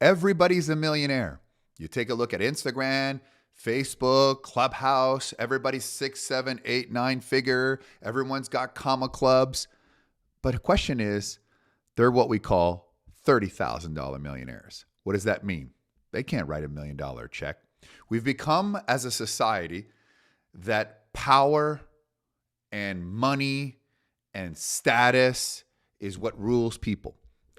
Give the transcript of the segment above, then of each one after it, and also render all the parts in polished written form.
Everybody's a millionaire. You take a look at Instagram, Facebook, Clubhouse, everybody's 6, 7, 8, 9 figure. Everyone's got comma clubs. But the question is, they're what we call $30,000 millionaires. What does that mean? They can't write $1 million check. We've become, as a society, that power and money and status is what rules people.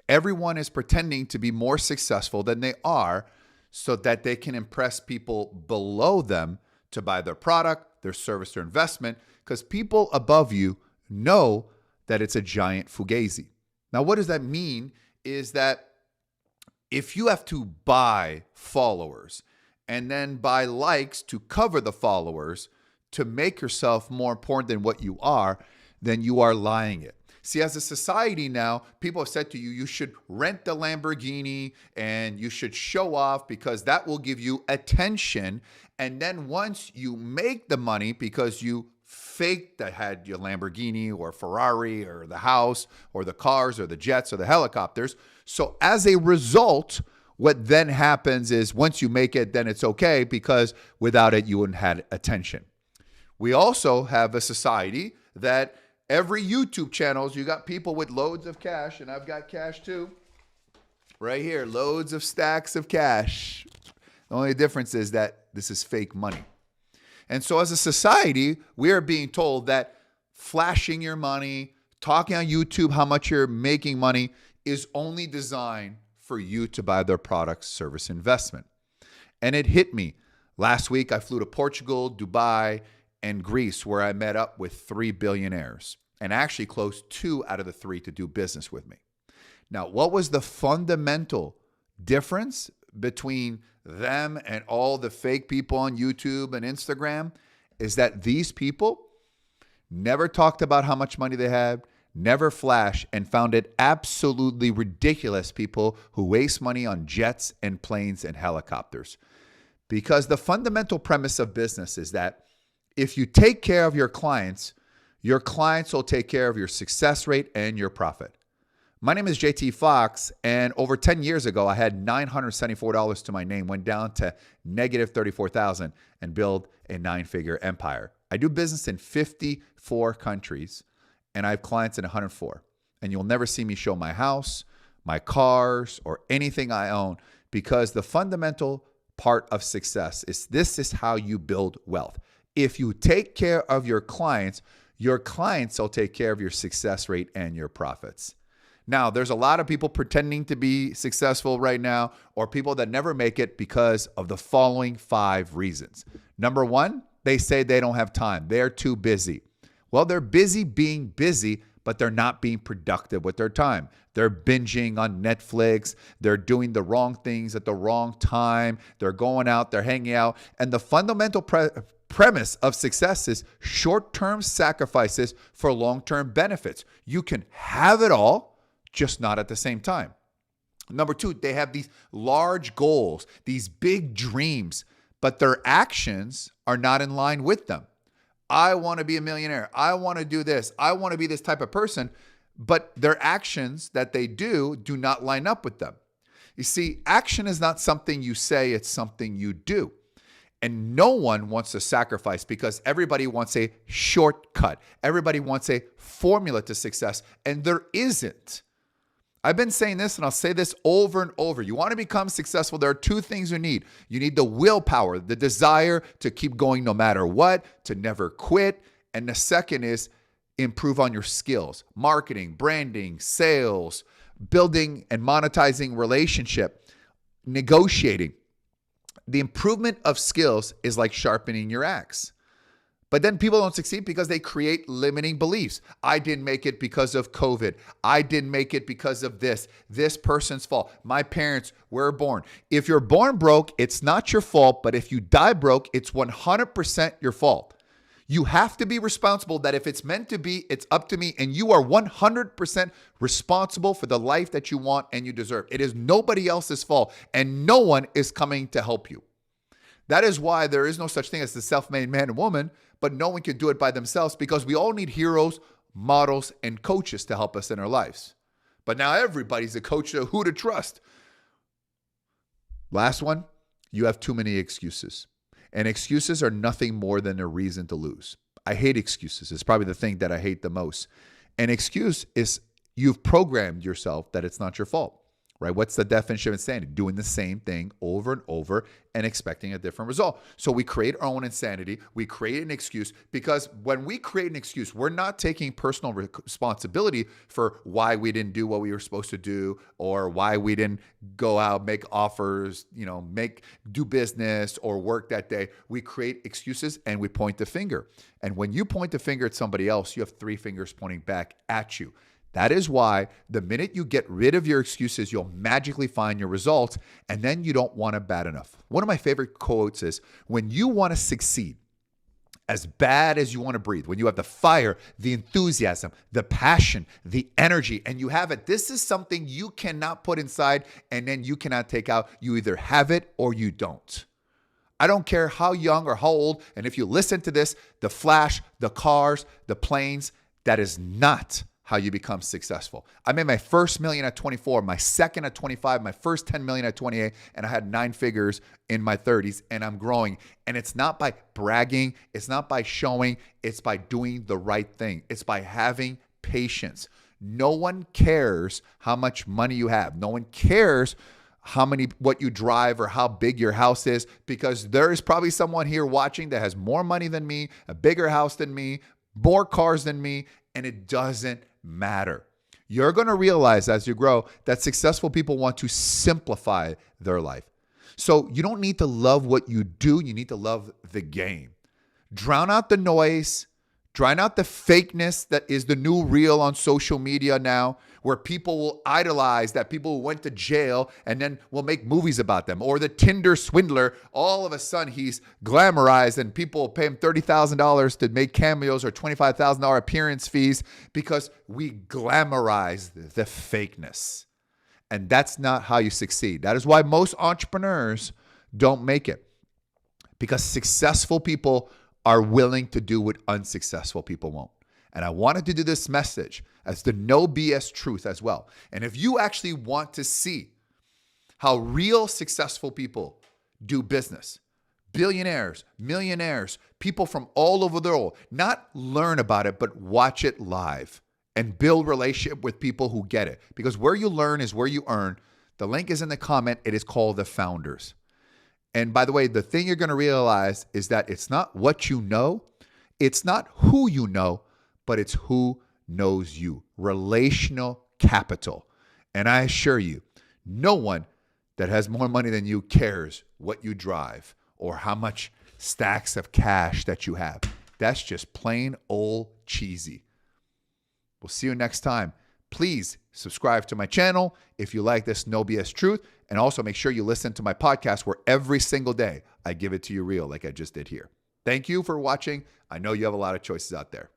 Everyone is pretending to be more successful than they are so that they can impress people below them to buy their product, their service, their investment, because people above you know that it's a giant fugazi. Now, what does that mean is that if you have to buy followers and then buy likes to cover the followers to make yourself more important than what you are, then you are lying it. See, as a society now, people have said to you, you should rent the Lamborghini and you should show off because that will give you attention. And then once you make the money because you faked that had your Lamborghini or Ferrari or the house or the cars or the jets or the helicopters. So as a result, what then happens is once you make it, then it's okay because without it, you wouldn't have had attention. We also have a society that every YouTube channels, you got people with loads of cash, and I've got cash too. Right here, loads of stacks of cash. The only difference is that this is fake money. And so as a society, we are being told that flashing your money, talking on YouTube how much you're making money is only designed for you to buy their products, service, investment. And it hit me. Last week, I flew to Portugal, Dubai, and Greece, where I met up with 3 billionaires and actually closed 2 out of the 3 to do business with me. Now, what was the fundamental difference between them and all the fake people on YouTube and Instagram is that these people never talked about how much money they had, never flashed, and found it absolutely ridiculous people who waste money on jets and planes and helicopters. Because the fundamental premise of business is that if you take care of your clients will take care of your success rate and your profit. My name is JT Fox, and over 10 years ago, I had $974 to my name, went down to negative $34,000 and built a 9-figure empire. I do business in 54 countries, and I have clients in 104. And you'll never see me show my house, my cars, or anything I own because the fundamental part of success is this is how you build wealth. If you take care of your clients will take care of your success rate and your profits. Now, there's a lot of people pretending to be successful right now or people that never make it because of the following 5 reasons. Number 1, they say they don't have time. They're too busy. Well, they're busy being busy, but they're not being productive with their time. They're binging on Netflix. They're doing the wrong things at the wrong time. They're going out, they're hanging out. And the fundamental premise of success is short-term sacrifices for long-term benefits. You can have it all, just not at the same time. Number 2, they have these large goals, these big dreams, but their actions are not in line with them. I want to be a millionaire. I want to do this. I want to be this type of person, but their actions that they do not line up with them. You see, action is not something you say, it's something you do. And no one wants to sacrifice because everybody wants a shortcut. Everybody wants a formula to success, and there isn't. I've been saying this, and I'll say this over and over. You want to become successful, there are 2 things you need. You need the willpower, the desire to keep going no matter what, to never quit. And the second is improve on your skills, marketing, branding, sales, building and monetizing relationship, negotiating. The improvement of skills is like sharpening your axe. But then people don't succeed because they create limiting beliefs. I didn't make it because of COVID. I didn't make it because of this person's fault. My parents were born. If you're born broke, it's not your fault. But if you die broke, it's 100% your fault. You have to be responsible that if it's meant to be, it's up to me. And you are 100% responsible for the life that you want and you deserve. It is nobody else's fault, and no one is coming to help you. That is why there is no such thing as the self-made man and woman, but no one can do it by themselves because we all need heroes, models, and coaches to help us in our lives. But now everybody's a coach of who to trust. Last one, you have too many excuses. And excuses are nothing more than a reason to lose. I hate excuses. It's probably the thing that I hate the most. An excuse is you've programmed yourself that it's not your fault, right? What's the definition of insanity? Doing the same thing over and over and expecting a different result. So we create our own insanity. We create an excuse because when we create an excuse, we're not taking personal responsibility for why we didn't do what we were supposed to do or why we didn't go out, make offers, do business or work that day. We create excuses and we point the finger. And when you point the finger at somebody else, you have three fingers pointing back at you. That is why the minute you get rid of your excuses, you'll magically find your results, and then you don't want it bad enough. One of my favorite quotes is, when you want to succeed as bad as you want to breathe, when you have the fire, the enthusiasm, the passion, the energy, and you have it, this is something you cannot put inside and then you cannot take out. You either have it or you don't. I don't care how young or how old, and if you listen to this, the flash, the cars, the planes, that is not how you become successful. I made my first million at 24, my second at 25, my first 10 million at 28, and I had 9 figures in my 30s, and I'm growing. And it's not by bragging, it's not by showing, it's by doing the right thing. It's by having patience. No one cares how much money you have. No one cares what you drive or how big your house is, because there is probably someone here watching that has more money than me, a bigger house than me, more cars than me, and it doesn't matter. You're going to realize as you grow that successful people want to simplify their life. So you don't need to love what you do. You need to love the game. Drown out the noise. Drown out the fakeness that is the new real on social media now, where people will idolize that people who went to jail and then will make movies about them. Or the Tinder swindler, all of a sudden he's glamorized and people will pay him $30,000 to make cameos or $25,000 appearance fees because we glamorize the fakeness. And that's not how you succeed. That is why most entrepreneurs don't make it, because successful people are willing to do what unsuccessful people won't. And I wanted to do this message as the no BS truth as well. And if you actually want to see how real successful people do business, billionaires, millionaires, people from all over the world, not learn about it, but watch it live and build relationship with people who get it. Because where you learn is where you earn. The link is in the comment. It is called The Founders. And by the way, the thing you're going to realize is that it's not what you know, it's not who you know, but it's who knows you. Relational capital. And I assure you, no one that has more money than you cares what you drive or how much stacks of cash that you have. That's just plain old cheesy. We'll see you next time. Please subscribe to my channel if you like this No BS Truth. And also make sure you listen to my podcast where every single day I give it to you real like I just did here. Thank you for watching. I know you have a lot of choices out there.